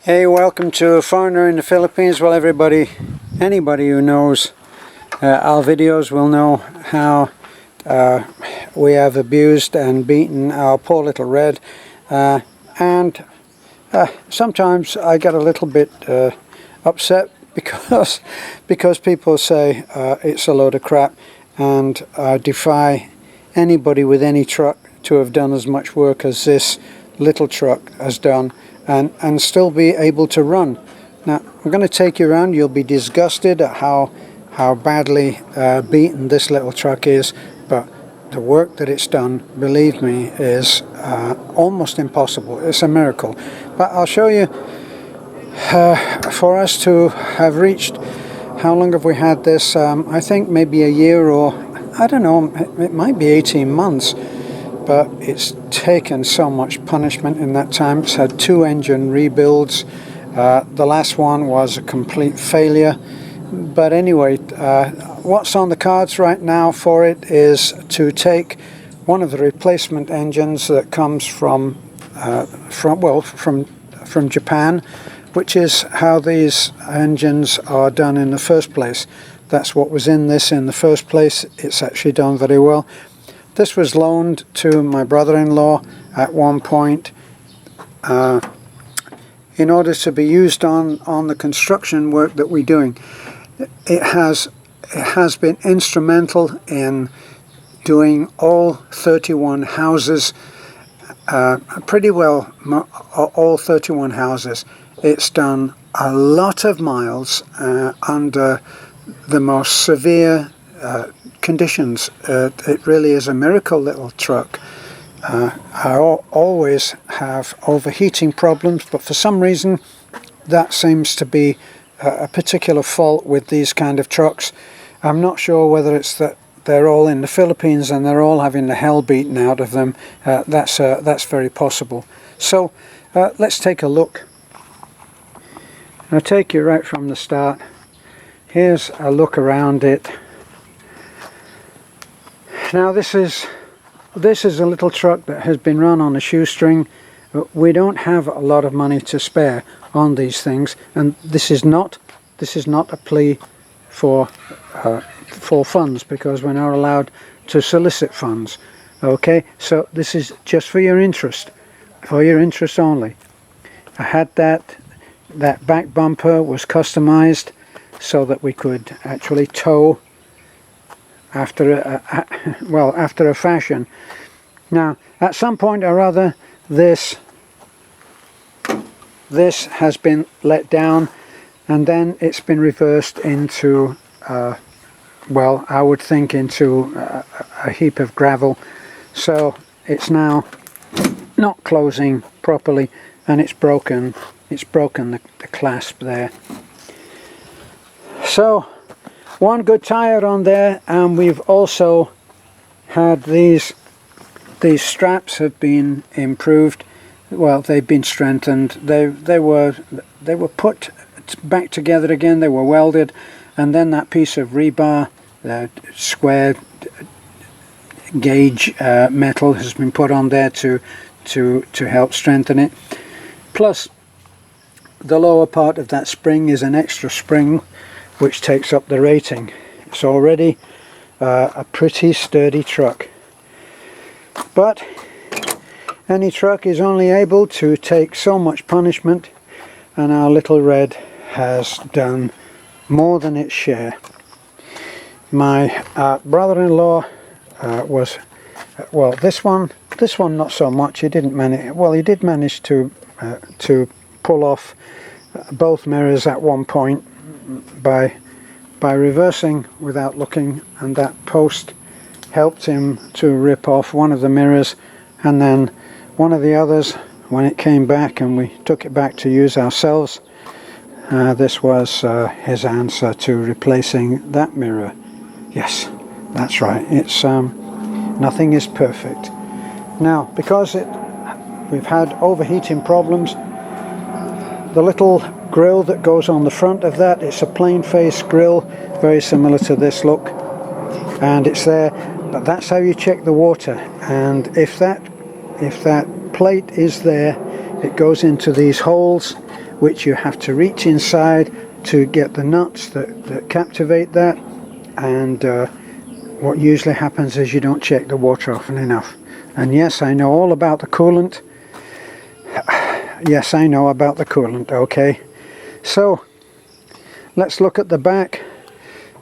Hey, welcome to A Foreigner in the Philippines. Well, anybody who knows our videos will know how we have abused and beaten our poor little Red, and sometimes I get a little bit upset because people say it's a load of crap, and I defy anybody with any truck to have done as much work as this little truck has done and still be able to run. Now I'm going to take you around. You'll be disgusted at how badly beaten this little truck is, but the work that it's done, believe me, is almost impossible. It's a miracle. But I'll show you, for us to have reached, how long have we had this? I think maybe a year, or I don't know, it might be 18 months. But it's taken so much punishment in that time. It's had 2 engine rebuilds. The last one was a complete failure. But anyway, what's on the cards right now for it is to take one of the replacement engines that comes from Japan, which is how these engines are done in the first place. That's what was in this in the first place. It's actually done very well. This was loaned to my brother-in-law at one point in order to be used on the construction work that we're doing. It has been instrumental in doing all 31 houses, pretty well all 31 houses. It's done a lot of miles under the most severe conditions. It really is a miracle little truck. I always have overheating problems, but for some reason that seems to be a particular fault with these kind of trucks. I'm not sure whether it's that they're all in the Philippines and they're all having the hell beaten out of them. That's very possible. So let's take a look. I'll take you right from the start. Here's a look around it. Now this is a little truck that has been run on a shoestring. We don't have a lot of money to spare on these things, and this is not a plea for funds, because we're not allowed to solicit funds. Okay, so this is just for your interest only. I had that back bumper was customized so that we could actually tow after a fashion. Now at some point or other this has been let down, and then it's been reversed into well, I would think into a heap of gravel, so it's now not closing properly, and it's broken the clasp there. So one good tire on there, and we've also had these straps have been improved. Well, they've been strengthened. They were put back together again. They were welded, and then that piece of rebar, square gauge metal, has been put on there to help strengthen it. Plus, the lower part of that spring is an extra spring, which takes up the rating. It's already a pretty sturdy truck. But any truck is only able to take so much punishment, and our little Red has done more than its share. My brother-in-law was, well, this one not so much. He didn't manage. Well, he did manage to pull off both mirrors at one point by reversing without looking, and that post helped him to rip off one of the mirrors, and then one of the others, when it came back and we took it back to use ourselves, this was his answer to replacing that mirror. Yes, that's right, it's nothing is perfect. Now, because we've had overheating problems, the little grill that goes on the front of that, it's a plain face grill, very similar to this look, and it's there, but that's how you check the water. And if that plate is there, it goes into these holes which you have to reach inside to get the nuts that captivate that, and what usually happens is you don't check the water often enough. And yes, I know all about the coolant. Yes, I know about the coolant. Okay, so let's look at the back.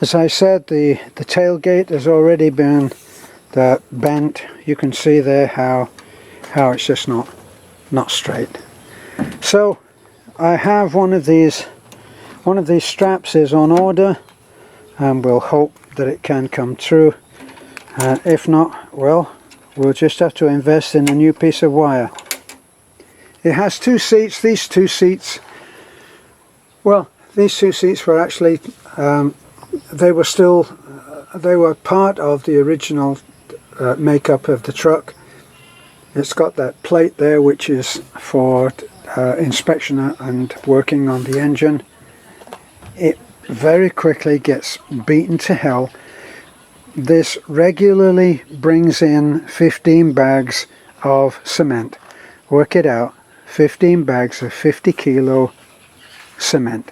As I said, the tailgate has already been bent. You can see there how it's just not straight. So I have one of these straps is on order, and we'll hope that it can come through. If not, well, we'll just have to invest in a new piece of wire. It has two seats. These two seats, well, these two seats were actually they were part of the original makeup of the truck. It's got that plate there which is for inspection and working on the engine. It very quickly gets beaten to hell. This regularly brings in 15 bags of cement. Work it out, 15 bags of 50 kilo cement.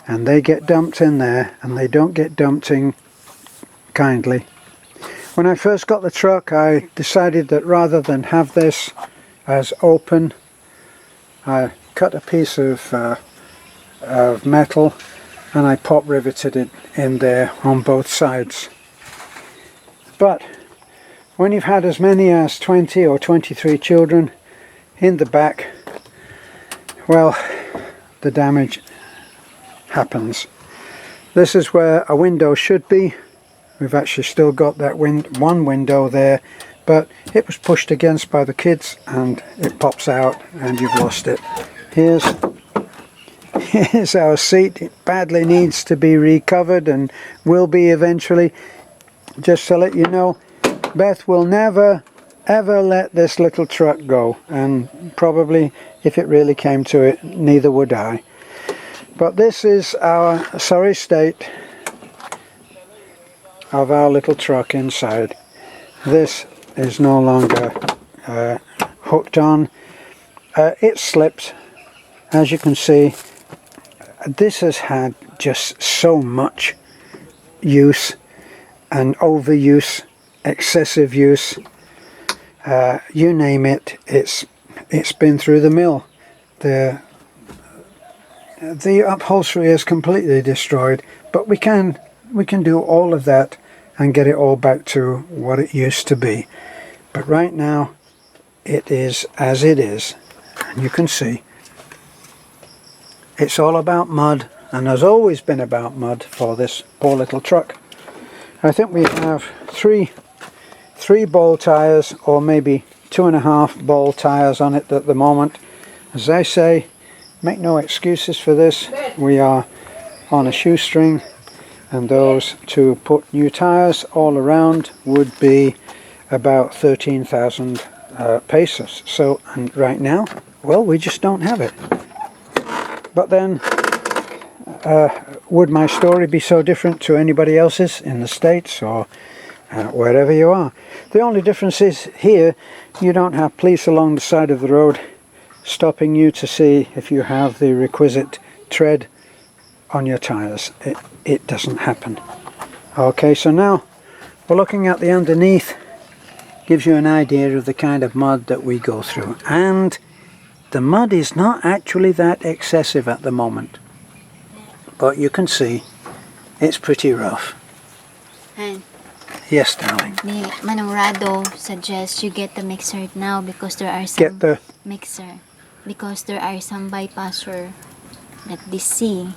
And they get dumped in there, and they don't get dumped in kindly. When I first got the truck, I decided that rather than have this as open, I cut a piece of metal and I pop riveted it in there on both sides. But when you've had as many as 20 or 23 children in the back, well, the damage happens. This is where a window should be. We've actually still got that one window there, but it was pushed against by the kids and it pops out and you've lost it. Here's our seat. It badly needs to be recovered and will be eventually. Just to let you know, Beth will never ever let this little truck go, and probably if it really came to it, neither would I. But this is our sorry state of our little truck inside. This is no longer hooked on. It slipped. As you can see, this has had just so much use and overuse, excessive use, you name it, it's been through the mill. The upholstery is completely destroyed, but we can do all of that and get it all back to what it used to be. But right now it is as it is, and you can see it's all about mud, and has always been about mud for this poor little truck. I think we have three ball tires, or maybe 2.5 ball tires on it at the moment. As I say, make no excuses for this. We are on a shoestring, and those to put new tires all around would be about 13,000 pesos. So, and right now, well, we just don't have it. But then, would my story be so different to anybody else's in the States or wherever you are? The only difference is here you don't have police along the side of the road stopping you to see if you have the requisite tread on your tires. It doesn't happen. Okay, so now we're looking at the underneath. Gives you an idea of the kind of mud that we go through, and the mud is not actually that excessive at the moment, but you can see it's pretty rough. And yes, darling. the Manurado suggests you get the mixer now because there are some mixer because there are some bypasser that they see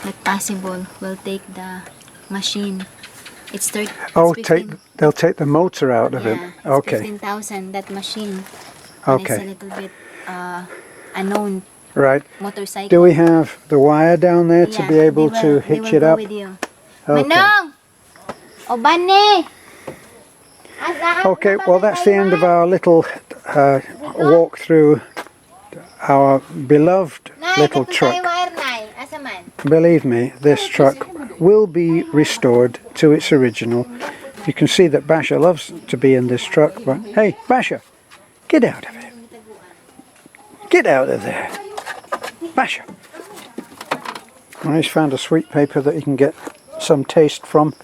that possible will take the machine. It's 30. Oh, they'll take the motor out of it. Okay. 15,000 that machine. Okay. And it's a little bit unknown. Right. Motorcycle. Do we have the wire down there to be able to hitch it up? With you. Okay. Manong! O Bane! Okay, well that's the end of our little walk through our beloved little truck. Believe me, this truck will be restored to its original. You can see that Basha loves to be in this truck, but hey, Basha, get out of it. Get out of there. Basha. Well, he's found a sweet paper that he can get some taste from.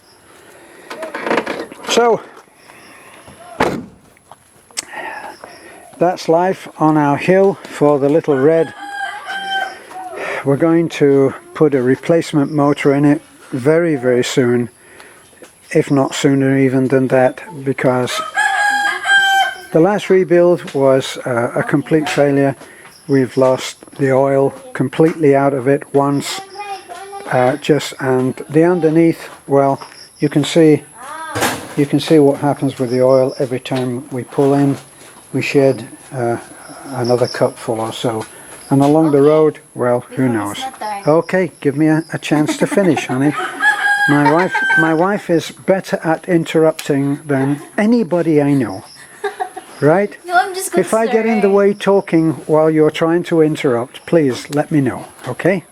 So, that's life on our hill for the little red. We're going to put a replacement motor in it very, very soon, if not sooner even than that, because the last rebuild was a complete failure. We've lost the oil completely out of it once, and the underneath, well, you can see what happens with the oil every time we pull in. We shed another cupful or so. And along the road, well, who knows? Okay, give me a chance to finish, honey. My wife is better at interrupting than anybody I know. Right? No, I'm just concerned. If I get in the way talking while you're trying to interrupt, please let me know, okay?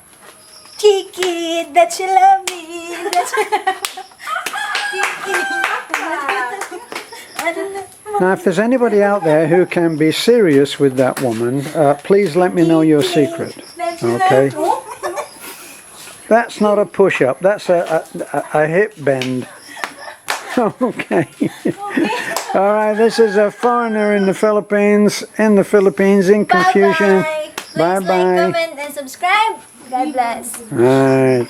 Kiki, that you love me. Now, if there's anybody out there who can be serious with that woman, please let me know your secret, okay? That's not a push-up, that's a hip bend. Okay. All right, this is a foreigner in the Philippines, in confusion. Bye-bye. Please like, comment, and subscribe. God bless. All right.